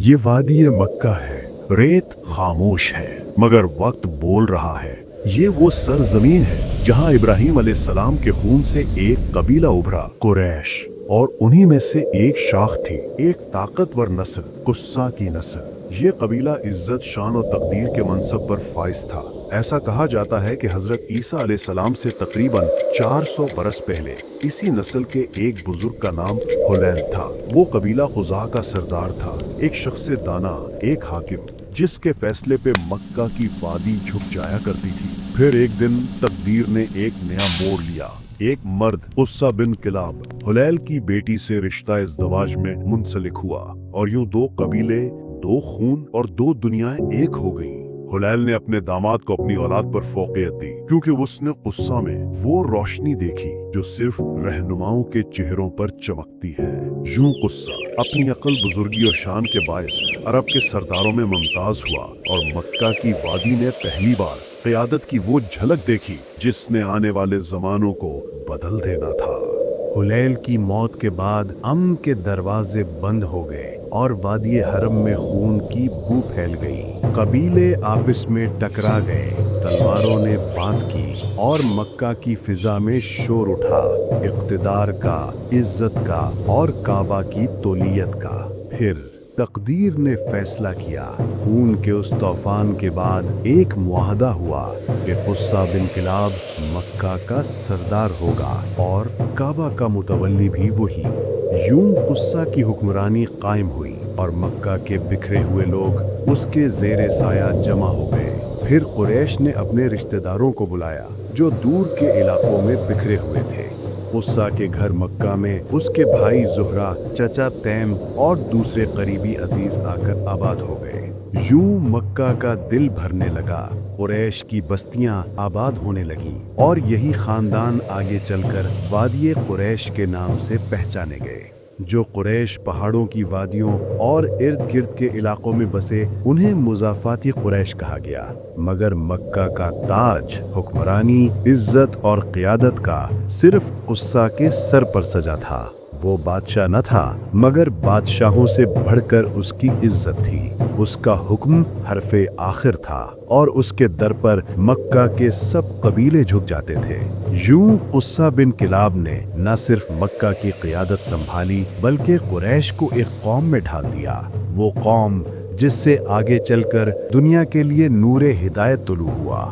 یہ وادی مکہ ہے، ریت خاموش ہے مگر وقت بول رہا ہے۔ یہ وہ سرزمین ہے جہاں ابراہیم علیہ السلام کے خون سے ایک قبیلہ ابھرا، قریش، اور انہی میں سے ایک شاخ تھی، ایک طاقتور نسل، قصہ کی نسل۔ یہ قبیلہ عزت، شان و تقدیر کے منصب پر فائز تھا۔ ایسا کہا جاتا ہے کہ حضرت عیسیٰ علیہ السلام سے تقریباً 400 برس پہلے اسی نسل کے ایک بزرگ کا نام حلیل تھا۔ وہ قبیلہ خزاعہ کا سردار تھا، ایک شخص دانا، ایک حاکم، جس کے فیصلے پہ مکہ کی وادی جھک جایا کرتی تھی۔ پھر ایک دن تقدیر نے ایک نیا موڑ لیا۔ ایک مرد قصہ بن کلاب حلیل کی بیٹی سے رشتہ ازدواج میں منسلک ہوا، اور یوں دو قبیلے، دو خون اور دو دنیایں ایک ہو گئیں۔ حلیل نے اپنے داماد کو اپنی اولاد پر فوقیت دی کیونکہ اس نے قصہ میں وہ روشنی دیکھی جو صرف رہنماؤں کے چہروں پر چمکتی ہے۔ یوں قصہ اپنی عقل، بزرگی اور شان کے باعث عرب کے سرداروں میں ممتاز ہوا، اور مکہ کی وادی نے پہلی بار قیادت کی وہ جھلک دیکھی جس نے آنے والے زمانوں کو بدل دینا تھا۔ حلیل کی موت کے بعد امن کے دروازے بند ہو گئے اور وادی حرم میں خون کی بو پھیل گئی۔ قبیلے آپس میں ٹکرا گئے، تلواروں نے بات کی اور مکہ کی فضا میں شور اٹھا، اقتدار کا، عزت کا اور کعبہ کی تولیت کا۔ پھر تقدیر نے فیصلہ کیا۔ خون کے اس طوفان کے بعد ایک معاہدہ ہوا کہ قصہ بن کلاب مکہ کا سردار ہوگا اور کعبہ کا متولی بھی وہی۔ یوں قصہ کی حکمرانی قائم ہوئی اور مکہ کے بکھرے ہوئے لوگ اس کے زیر سایہ جمع ہو گئے۔ پھر قریش نے اپنے رشتہ داروں کو بلایا جو دور کے علاقوں میں بکھرے ہوئے تھے۔ قصہ کے گھر مکہ میں اس کے بھائی زہرہ، چچا تیم اور دوسرے قریبی عزیز آ کر آباد ہو گئے۔ یوں مکہ کا دل بھرنے لگا، قریش کی بستیاں آباد ہونے لگیں، اور یہی خاندان آگے چل کر وادی قریش کے نام سے پہچانے گئے۔ جو قریش پہاڑوں کی وادیوں اور ارد گرد کے علاقوں میں بسے انہیں مضافاتی قریش کہا گیا، مگر مکہ کا تاج، حکمرانی، عزت اور قیادت کا صرف قصہ کے سر پر سجا تھا۔ وہ بادشاہ نہ تھا مگر بادشاہوں سے بڑھ کر اس کی عزت تھی۔ اس کا حکم حرف آخر تھا اور اس کے در پر مکہ کے سب قبیلے جھک جاتے تھے۔ یوں قصہ بن کلاب نے نہ صرف مکہ کی قیادت سنبھالی بلکہ قریش کو ایک قوم میں ڈھال دیا، وہ قوم جس سے آگے چل کر دنیا کے لیے نور ہدایت طلوع ہوا۔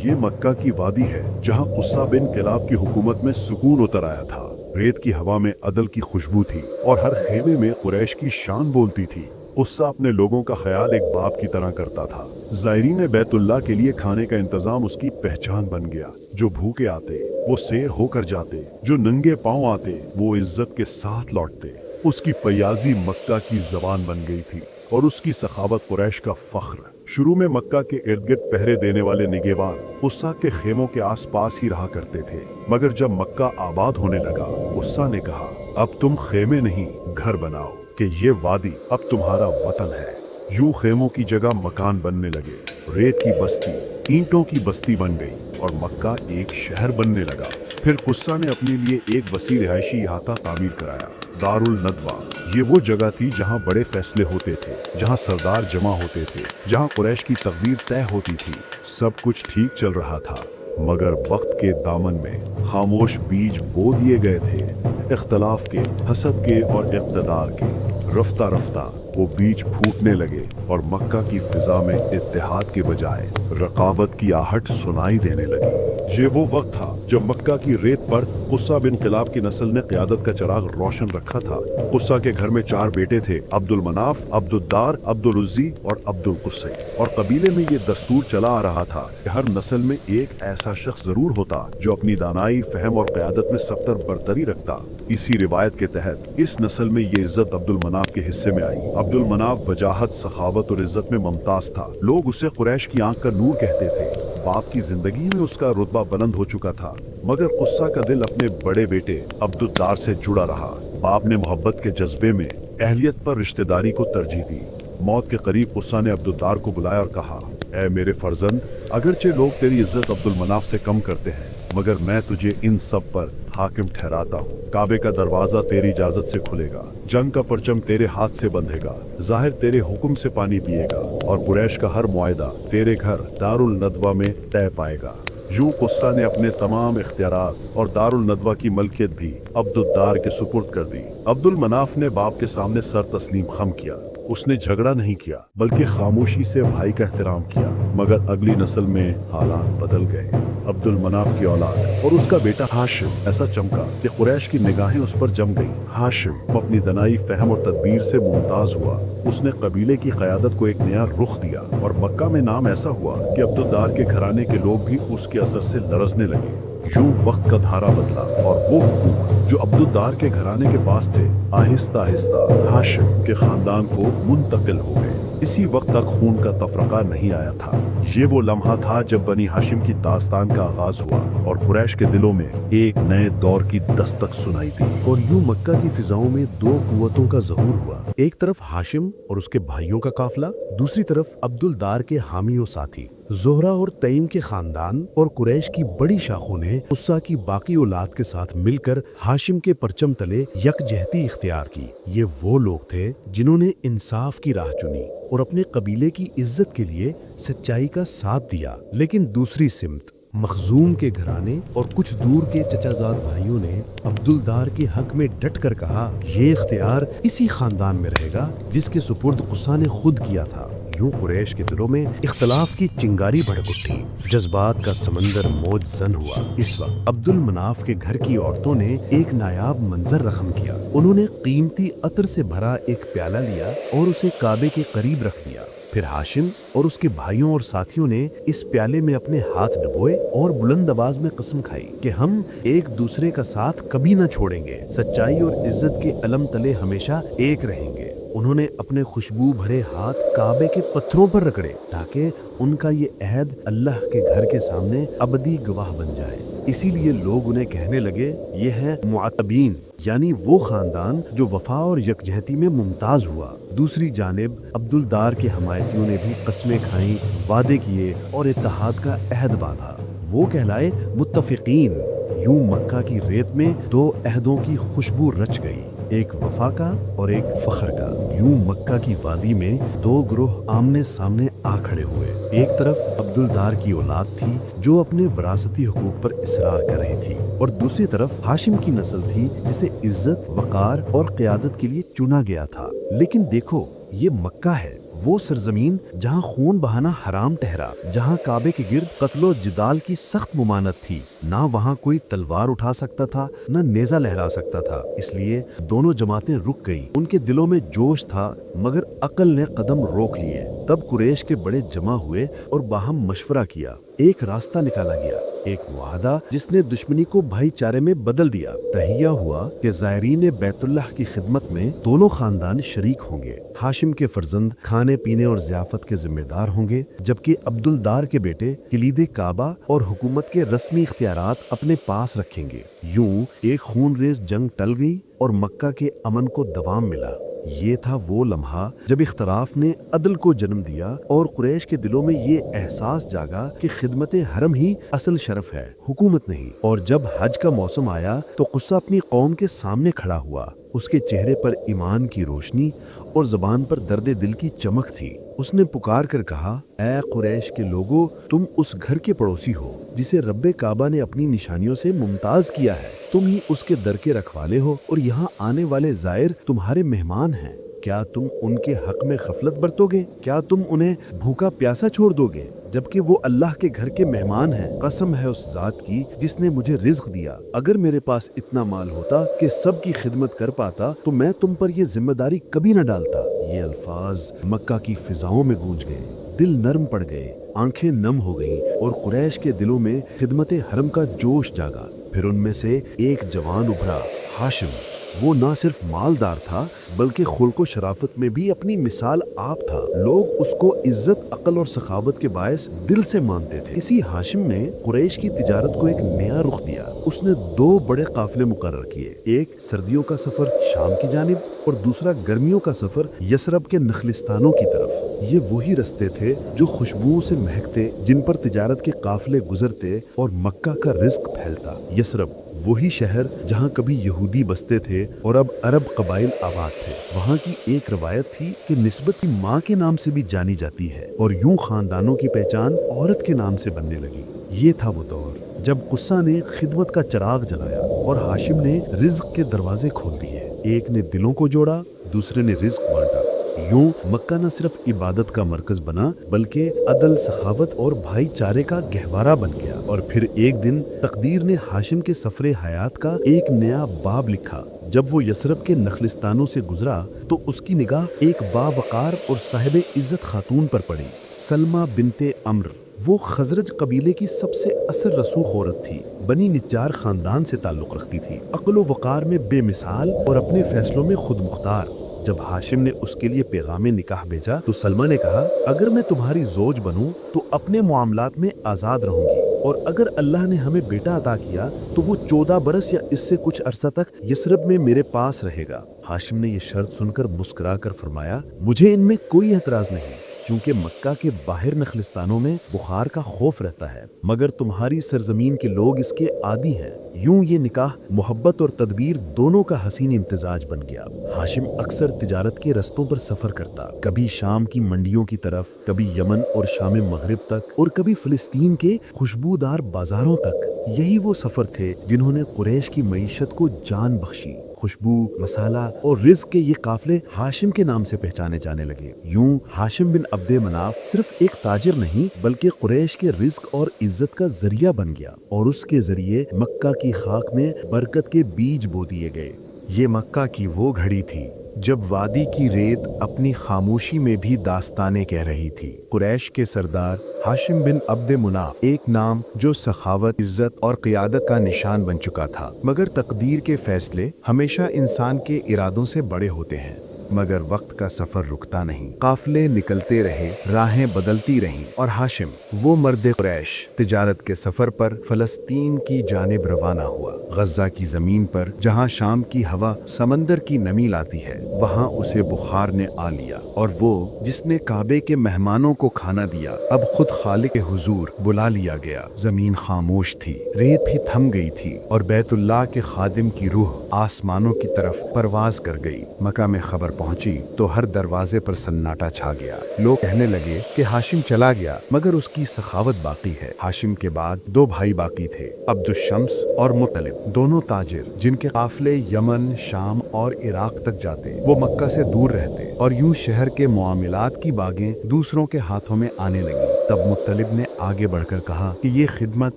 یہ مکہ کی وادی ہے جہاں قصہ بن کلاب کی حکومت میں سکون اتر آیا تھا۔ ریت کی ہوا میں عدل کی خوشبو تھی اور ہر خیمے میں قریش کی شان بولتی تھی۔ قصہ اپنے لوگوں کا خیال ایک باپ کی طرح کرتا تھا۔ زائرین بیت اللہ کے لیے کھانے کا انتظام اس کی پہچان بن گیا۔ جو بھوکے آتے وہ سیر ہو کر جاتے، جو ننگے پاؤں آتے وہ عزت کے ساتھ لوٹتے۔ اس کی فیاضی مکہ کی زبان بن گئی تھی اور اس کی سخاوت قریش کا فخر۔ شروع میں مکہ کے ارد گرد پہرے دینے والے نگہبان قصہ کے خیموں کے آس پاس ہی رہا کرتے تھے، مگر جب مکہ آباد ہونے لگا قصہ نے کہا، اب تم خیمے نہیں گھر بناؤ کہ یہ وادی اب تمہارا وطن ہے۔ یوں خیموں کی جگہ مکان بننے لگے، ریت کی بستی اینٹوں کی بستی بن گئی اور مکہ ایک شہر بننے لگا۔ پھر قصہ نے اپنے لیے ایک وسیع رہائشی احاطہ تعمیر کرایا، دار الندوہ۔ یہ وہ جگہ تھی جہاں بڑے فیصلے ہوتے تھے، جہاں سردار جمع ہوتے تھے، جہاں قریش کی تقدیر طے ہوتی تھی۔ سب کچھ ٹھیک چل رہا تھا مگر وقت کے دامن میں خاموش بیج بو دیے گئے تھے، اختلاف کے، حسد کے اور اقتدار کے۔ رفتہ رفتہ وہ بیج پھوٹنے لگے اور مکہ کی فضا میں اتحاد کے بجائے رقابت کی آہٹ سنائی دینے لگی۔ یہ وہ وقت تھا جب مکہ کی ریت پر قصہ بن کلاب کی نسل نے قیادت کا چراغ روشن رکھا تھا۔ قصہ کے گھر میں 4 بیٹے تھے، عبد المناف، عبد الدار، عبد العزی اور عبد القصی، اور قبیلے میں یہ دستور چلا آ رہا تھا کہ ہر نسل میں ایک ایسا شخص ضرور ہوتا جو اپنی دانائی، فہم اور قیادت میں سبتر برتری رکھتا۔ اسی روایت کے تحت اس نسل میں یہ عزت عبد المناف کے حصے میں آئی۔ عبد المناف وجاہت، سخاوت اور عزت میں ممتاز تھا۔ لوگ اسے قریش کی آنکھ کا نور کہتے تھے۔ باپ کی زندگی میں اس کا رتبہ بلند ہو چکا تھا، مگر قصہ کا دل اپنے بڑے بیٹے عبد الدار سے جڑا رہا۔ باپ نے محبت کے جذبے میں اہلیت پر رشتہ داری کو ترجیح دی۔ موت کے قریب قصہ نے عبد الدار کو بلایا اور کہا، اے میرے فرزند، اگرچہ لوگ تیری عزت عبد المناف سے کم کرتے ہیں मगर मैं तुझे इन सब पर हाकिम ठहराता हूँ। काबे का दरवाजा तेरी इजाजत से खुलेगा, जंग का परचम तेरे हाथ से बंधेगा, जाहिर तेरे हुक्म से पानी पिएगा और कुरैश का हर मुआहदा तेरे घर दारुल नदवा में तय पाएगा। यूं कुस्सा ने अपने तमाम इख्तियारात और दारुल नदवा की मलकियत भी अब्दुद्दार के सुपुर्द कर दी। अब्दुल मनाफ ने बाप के सामने सर तस्लीम खम किया। उसने झगड़ा नहीं किया बल्कि खामोशी से भाई का एहतराम किया। मगर अगली नस्ल में हालात बदल गए। अब्दुल मनाफ की औलाद और उसका बेटा हाशिम ऐसा चमका कि कुरैश की निगाहें उस पर जम गईं। हाशिम अपनी दनाई, फहम और तदबीर से मुमताज हुआ। उसने कबीले की क़यादत को एक नया रुख दिया और मक्का में नाम ऐसा हुआ कि अब्दुद्दार के घराने के लोग भी उसके असर से लरजने लगे। यूं वक्त का धारा बदला और वो हुकूक जो अब्दुद्दार के घराने के पास थे आहिस्ता आहिस्ता हाशिम के खानदान को मुंतकिल हो गए। इसी वक्त तक खून का तफरका नहीं आया था। ये वो लम्हा था जब बनी हाशिम की दास्तान का आगाज हुआ और कुरैश के दिलों में एक नए दौर की दस्तक सुनाई दी। और यूं मक्का की फिजाओं में दो कुव्वतों का ज़हूर हुआ। एक तरफ हाशिम और उसके भाइयों का काफिला, दूसरी तरफ अब्दुल्दार के हामी और साथी जोहरा और तईम के खानदान और कुरैश की बड़ी शाखों ने उस्सा की बाकी औलाद के साथ मिलकर हाशिम के परचम तले यकजहती इख्तियार की। ये वो लोग थे जिन्होंने इंसाफ की राह चुनी और अपने कबीले की इज्जत के लिए सच्चाई का साथ दिया। लेकिन दूसरी सिमत मखजूम के घराने और कुछ दूर के चचाजाद भाइयों ने अब्दुल्दार के हक में डट कर कहा, ये इख्तियार इसी खानदान में रहेगा जिसके सुपुर्द गुस्सा ने खुद किया था। यूं कुरैश के दिलों में इख्तलाफ की चिंगारी भड़क उठी। जज्बात का समंदर मौज जन हुआ। इस वक्त अब्दुल मनाफ के घर की औरतों ने एक नायाब मंजर रकम किया। उन्होंने कीमती अतर से भरा एक प्याला लिया और उसे काबे के करीब रख दिया। फिर हाशिम और उसके भाइयों और साथियों ने इस प्याले में अपने हाथ डुबोए और बुलंद आवाज में कसम खाई कि हम एक दूसरे का साथ कभी न छोड़ेंगे, सच्चाई और इज्जत के अलम तले हमेशा एक रहेंगे। उन्होंने अपने खुशबू भरे हाथ काबे के पत्थरों पर रगड़े ताकि उनका ये अहद अल्लाह के घर के सामने अबदी गवाह बन जाए। इसीलिए लोग उन्हें कहने लगे, ये है मुअत्तबीन, यानी वो खानदान जो वफा और यकजहती में मुमताज हुआ। दूसरी जानिब अब्दुल्दार के हमायतियों ने भी कस्में खाईं, वादे किए और इत्तेहाद का अहद बांधा। वो कहलाए मुत्तफिकीन। यूं मक्का की रेत में दो अहदों की खुशबू रच गई, एक वफा का और एक फख्र का। यूं मक्का की वादी में दो ग्रोह आमने सामने आ खड़े हुए। एक तरफ अब्दुल्दार की औलाद थी जो अपने विरासती हुकूक पर इसरार कर रही थी और दूसरी तरफ हाशिम की नस्ल थी जिसे इज्जत, वकार और क़यादत के लिए चुना गया था। लेकिन देखो, ये मक्का है, वो सरजमीन जहाँ खून बहाना हराम ठहरा, जहाँ काबे के गिर्द कत्लो जिदाल की सख्त मुमानत थी। ना वहाँ कोई तलवार उठा सकता था, ना नेजा लहरा सकता था। इसलिए दोनों जमातें रुक गईं। उनके दिलों में जोश था मगर अकल ने कदम रोक लिए। तब कुरैश के बड़े जमा हुए और बाहम मशवरा किया। एक रास्ता निकाला गया, एक मुआहदा जिसने दुश्मनी को भाईचारे में बदल दिया। तहिया हुआ कि ज़ायरीन बैतुल्लाह की खिदमत में दोनों खानदान शरीक होंगे। हाशिम के फर्जंद खाने पीने और ज़ियाफत के जिम्मेदार होंगे, जबकि अब्दुल्दार के बेटे किलीदे काबा और हुकूमत के रस्मी इख्तियारात अपने पास रखेंगे। यूं एक खूनरेज जंग टल गई और मक्का के अमन को दवाम मिला। ये था वो लम्हा जब इख्तराफ ने अदल को जन्म दिया और कुरैश के दिलों में ये एहसास जागा कि खिदमत हरम ही असल शरफ है, हुकूमत नहीं। और जब हज का मौसम आया तो गुस्सा अपनी कौम के सामने खड़ा हुआ। उसके चेहरे पर ईमान की रोशनी और ज़बान पर दर्द दिल की चमक थी। उसने पुकार कर कहा, ऐ कुरैश के लोगो, तुम उस घर के पड़ोसी हो जिसे रब्बे काबा ने अपनी निशानियों से मुमताज किया है। तुम ही उसके दर के रखवाले हो और यहाँ आने वाले ज़ायर तुम्हारे मेहमान हैं। क्या तुम उनके हक में गफलत बरतोगे? क्या तुम उन्हें भूखा प्यासा छोड़ दोगे जबकि वो अल्लाह के घर के मेहमान हैं? कसम है उस जात की जिसने मुझे रिज्क दिया। अगर मेरे पास इतना माल होता कि सब की खिदमत कर पाता तो मैं तुम पर यह जिम्मेदारी कभी न डालता। ये अल्फाज मक्का की फिजाओं में गूंज गए। दिल नरम पड़ गए, आंखें नम हो गईं और कुरैश के दिलों में खिदमत हरम का जोश जागा। फिर उनमें से एक जवान उभरा, हाशिम। वो ना सिर्फ मालदार था बल्कि खुल्क व शराफत में भी अपनी मिसाल आप था। लोग उसको इज्जत, अकल और सखावत के बायस दिल से मानते थे। इसी हाशिम ने कुरैश की तिजारत को एक नया रुख दिया। उसने दो बड़े काफिले मुकर्रर किए, एक सर्दियों का सफर शाम की जानिब और दूसरा गर्मियों का सफर यसरब के नखलिस्तानों की तरफ। ये वही रास्ते थे जो खुशबुओं से महकते, जिन पर तिजारत के काफिले गुजरते और मक्का का रिज्क फैलता। यसरब वही शहर जहाँ कभी यहूदी बसते थे और अब अरब कबाइल आबाद थे। वहाँ की एक रवायत थी कि निस्बत की माँ के नाम से भी जानी जाती है और यूं खानदानों की पहचान औरत के नाम से बनने लगी। ये था वो दौर जब कुस्सा ने खिदमत का चिराग जलाया और हाशिम ने रिज्क के दरवाजे खोल दिए। एक ने दिलों को जोड़ा, दूसरे ने रिज्क बांटा। यूं मक्का न सिर्फ इबादत का मरकज बना बल्कि अदल, सखावत और भाईचारे का गहवारा बन गया। और फिर एक दिन तकदीर ने हाशिम के सफरे हयात का एक नया बाब लिखा। जब वो यसरब के नखलिस्तानों से गुजरा तो उसकी निगाह एक बावकार और साहिब इज्जत खातून पर पड़ी, सलमा बिनते अम्र। वो खजरज कबीले की सबसे असर रसूख औरत थी। बनी निज्जार खानदान से ताल्लुक रखती थी, अक्ल वक़ार में बेमिसाल और अपने फैसलों में खुद मुख्तार। जब हाशिम ने उसके लिए पैगाम निकाह भेजा तो सलमा ने कहा, अगर मैं तुम्हारी जोज बनूं तो अपने मामलात में आज़ाद रहूंगी, और अगर अल्लाह ने हमें बेटा अता किया तो वो 14 बरस या इससे कुछ अरसा तक यसरब में मेरे पास रहेगा। हाशिम ने ये शर्त सुनकर मुस्कुरा कर फरमाया, मुझे इनमें कोई एतराज नहीं, क्योंकि मक्का के बाहर नखलिस्तानों में बुखार का खौफ रहता है, मगर तुम्हारी सरजमीन के लोग इसके आदी हैं। यूं ये निकाह मोहब्बत और तदबीर दोनों का हसीन इम्तिजाज बन गया। हाशिम अक्सर तिजारत के रस्तों पर सफर करता, कभी शाम की मंडियों की तरफ, कभी यमन और शाम मगरिब तक, और कभी फिलिस्तीन के खुशबूदार बाजारों तक। यही वो सफर थे जिन्होंने कुरैश की मईशत को जान बख्शी। खुशबू, मसाला और रिज्क के ये काफिले हाशिम के नाम से पहचाने जाने लगे। यूं हाशिम बिन अब्दे मनाफ सिर्फ एक ताजिर नहीं बल्कि कुरैश के रिज्क और इज्जत का जरिया बन गया, और उसके जरिए मक्का की खाक में बरकत के बीज बो दिए गए। ये मक्का की वो घड़ी थी जब वादी की रेत अपनी खामोशी में भी दास्तानें कह रही थी। कुरैश के सरदार हाशिम बिन अब्दे मुनाफ, एक नाम जो सखावत, इज्जत और क़ियादत का निशान बन चुका था। मगर तकदीर के फैसले हमेशा इंसान के इरादों से बड़े होते हैं। मगर वक्त का सफर रुकता नहीं, काफिले निकलते रहे, राहें बदलती रहीं, और हाशिम वो मर्द कुरैश तिजारत के सफर पर फलस्तीन की जानिब रवाना हुआ। गज्जा की जमीन पर जहाँ शाम की हवा समंदर की नमी लाती है, वहाँ उसे बुखार ने आ लिया, और वो जिसने काबे के मेहमानों को खाना दिया अब खुद खालिक के हुजूर बुला लिया गया। जमीन खामोश थी, रेत भी थम गई थी, और बैतुल्लाह के खादिम की रूह आसमानों की तरफ परवाज कर गई। मक्का में खबर पहुंची तो हर दरवाजे पर सन्नाटा छा गया। लोग कहने लगे कि हाशिम चला गया, मगर उसकी सखावत बाकी है। हाशिम के बाद 2 भाई बाकी थे, अब्दुशम्स और मुत्तलिब, दोनों ताजिर जिनके काफिले यमन, शाम और इराक तक जाते। वो मक्का से दूर रहते और यूं शहर के मुआमिलात की बागें दूसरों के हाथों में आने लगी। तब मुत्तलिब ने आगे बढ़कर कहा कि ये खिदमत,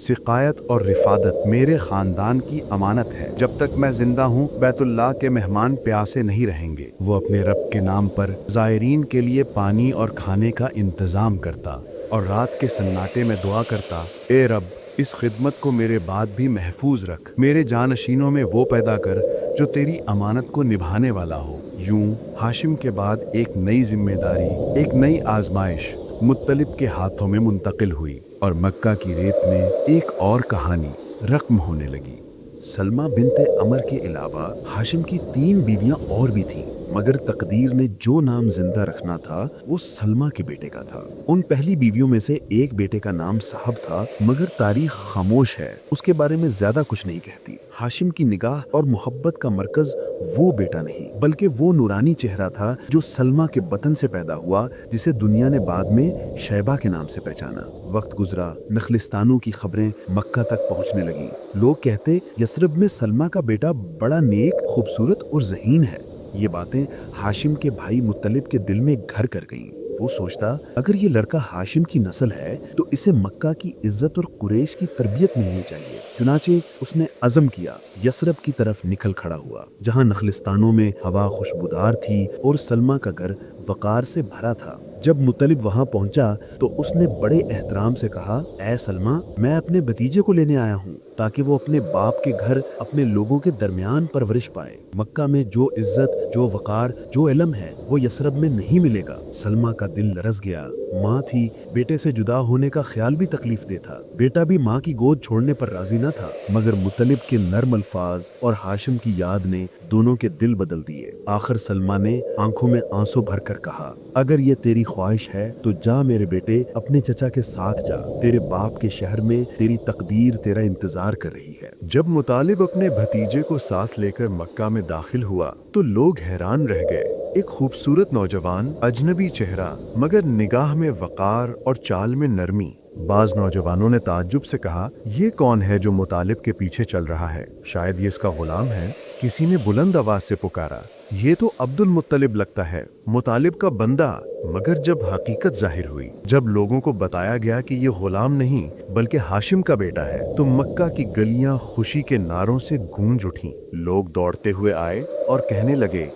सिकायत और रिफादत मेरे खानदान की अमानत है। जब तक मैं जिंदा हूँ बैतुल्लाह के मेहमान प्यासे नहीं रहेंगे। वो अपने रब के नाम पर ज़ायरीन के लिए पानी और खाने का इंतजाम करता और रात के सन्नाटे में दुआ करता, ए रब, इस खिदमत को मेरे बाद भी महफूज रख, मेरे जानशीनों में वो पैदा कर जो तेरी अमानत को निभाने वाला हो। यूं हाशिम के बाद एक नई जिम्मेदारी, एक नई आजमाइश मुत्तलिब के हाथों में मुंतकिल हुई, और मक्का की रेत में एक और कहानी रक़्म होने लगी। सलमा बिनते अमर के अलावा हाशिम की 3 बीवियां और भी थीं, मगर तकदीर ने जो नाम जिंदा रखना था वो सलमा के बेटे का था। उन पहली बीवियों में से एक बेटे का नाम साहब था, मगर तारीख खामोश है, उसके बारे में ज्यादा कुछ नहीं कहती। हाशिम की निगाह और मोहब्बत का मरकज वो बेटा नहीं बल्कि वो नूरानी चेहरा था जो सलमा के बतन से पैदा हुआ, जिसे दुनिया ने बाद में शैबा के नाम से पहचाना। वक्त गुजरा, नखलिस्तानों की खबरें मक्का तक पहुंचने लगी। लोग कहते यसरब में सलमा का बेटा बड़ा नेक, खूबसूरत और ज़हीन है। ये बातें हाशिम के भाई मुत्तलिब के दिल में घर कर गईं। वो सोचता, अगर ये लड़का हाशिम की नस्ल है तो इसे मक्का की इज्जत और कुरैश की तरबियत मिलनी चाहिए। चुनाचे उसने अज़म किया, यसरब की तरफ निकल खड़ा हुआ, जहाँ नखलिस्तानों में हवा खुशबूदार थी और सलमा का घर वक़ार से भरा था। जब मुत्तलिब वहाँ पहुँचा तो उसने बड़े एहतराम से कहा, ऐ सलमा, मैं अपने भतीजे को लेने आया हूँ। تاکہ وہ اپنے باپ کے گھر اپنے لوگوں کے درمیان پرورش پائے۔ مکہ میں جو عزت، جو وقار، جو علم ہے وہ یثرب میں نہیں ملے گا۔ سلمہ کا دل لرز گیا۔ ماں تھی، بیٹے سے جدا ہونے کا خیال بھی تکلیف دہ تھا۔ بیٹا بھی ماں کی گود چھوڑنے پر راضی نہ تھا، مگر مطلب کے نرم الفاظ اور ہاشم کی یاد نے دونوں کے دل بدل دیے۔ آخر سلمہ نے آنکھوں میں آنسو بھر کر کہا، اگر یہ تیری خواہش ہے تو جا میرے بیٹے، اپنے چچا کے ساتھ جا، تیرے باپ کے شہر میں تیری تقدیر تیرا انتظار کر رہی ہے۔ جب مطالب اپنے بھتیجے کو ساتھ لے کر مکہ میں داخل ہوا تو لوگ حیران رہ گئے۔ ایک خوبصورت نوجوان، اجنبی چہرہ مگر نگاہ میں وقار اور چال میں نرمی۔ بعض نوجوانوں نے تعجب سے کہا، یہ کون ہے جو مطالب کے پیچھے چل رہا ہے؟ شاید یہ اس کا غلام ہے۔ کسی نے بلند آواز سے پکارا، یہ تو عبد المطلب لگتا ہے، مطالب کا بندہ۔ مگر جب حقیقت ظاہر ہوئی، جب لوگوں کو بتایا گیا کہ یہ غلام نہیں بلکہ ہاشم کا بیٹا ہے، تو مکہ کی گلیاں خوشی کے نعروں سے گونج اٹھیں۔ لوگ دوڑتے ہوئے آئے اور کہنے لگے،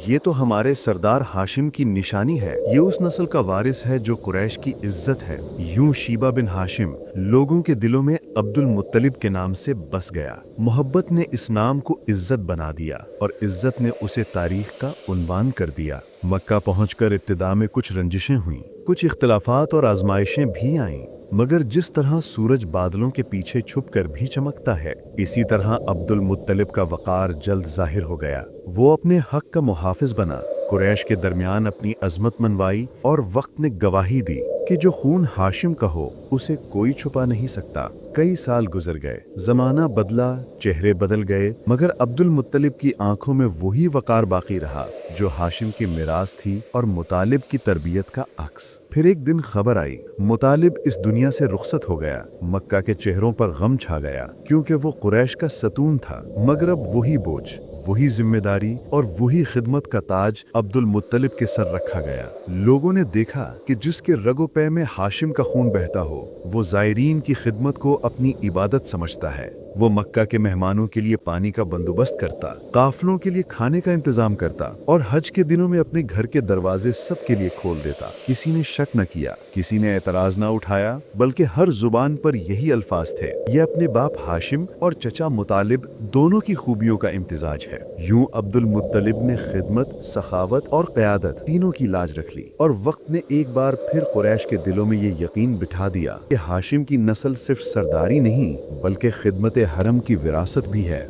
یہ تو ہمارے سردار ہاشم کی نشانی ہے، یہ اس نسل کا وارث ہے جو قریش کی عزت ہے۔ یوں شیبہ بن ہاشم لوگوں کے دلوں میں عبد المطلب کے نام سے بس گیا۔ محبت نے اس نام کو عزت بنا دیا اور عزت نے اسے تاریخ کا عنوان کر دیا۔ مکہ پہنچ کر ابتدا میں کچھ رنجشیں ہوئیں، کچھ اختلافات اور آزمائشیں بھی آئیں، مگر جس طرح سورج بادلوں کے پیچھے چھپ کر بھی چمکتا ہے، اسی طرح عبد المطلب کا وقار جلد ظاہر ہو گیا۔ وہ اپنے حق کا محافظ بنا، قریش کے درمیان اپنی عظمت منوائی، اور وقت نے گواہی دی کہ جو خون ہاشم کا ہو اسے کوئی چھپا نہیں سکتا۔ کئی سال گزر گئے، زمانہ بدلا، چہرے بدل گئے، مگر عبد المطلب کی آنکھوں میں وہی وقار باقی رہا جو ہاشم کی میراث تھی اور مطالب کی تربیت کا عکس۔ پھر ایک دن خبر آئی، مطالب اس دنیا سے رخصت ہو گیا۔ مکہ کے چہروں پر غم چھا گیا، کیونکہ وہ قریش کا ستون تھا، مگر اب وہی بوجھ، وہی ذمہ داری اور وہی خدمت کا تاج عبد المطلب کے سر رکھا گیا۔ لوگوں نے دیکھا کہ جس کے رگ و پے میں ہاشم کا خون بہتا ہو، وہ زائرین کی خدمت کو اپنی عبادت سمجھتا ہے۔ وہ مکہ کے مہمانوں کے لیے پانی کا بندوبست کرتا، قافلوں کے لیے کھانے کا انتظام کرتا، اور حج کے دنوں میں اپنے گھر کے دروازے سب کے لیے کھول دیتا۔ کسی نے شک نہ کیا، کسی نے اعتراض نہ اٹھایا، بلکہ ہر زبان پر یہی الفاظ تھے، یہ اپنے باپ ہاشم اور چچا مطالب دونوں کی خوبیوں کا امتزاج ہے۔ یوں عبد المطلب نے خدمت، سخاوت اور قیادت تینوں کی لاج رکھ لی، اور وقت نے ایک بار پھر قریش کے دلوں میں یہ یقین بٹھا دیا کہ ہاشم کی نسل صرف سرداری نہیں بلکہ خدمت حرم کی وراثت بھی ہے۔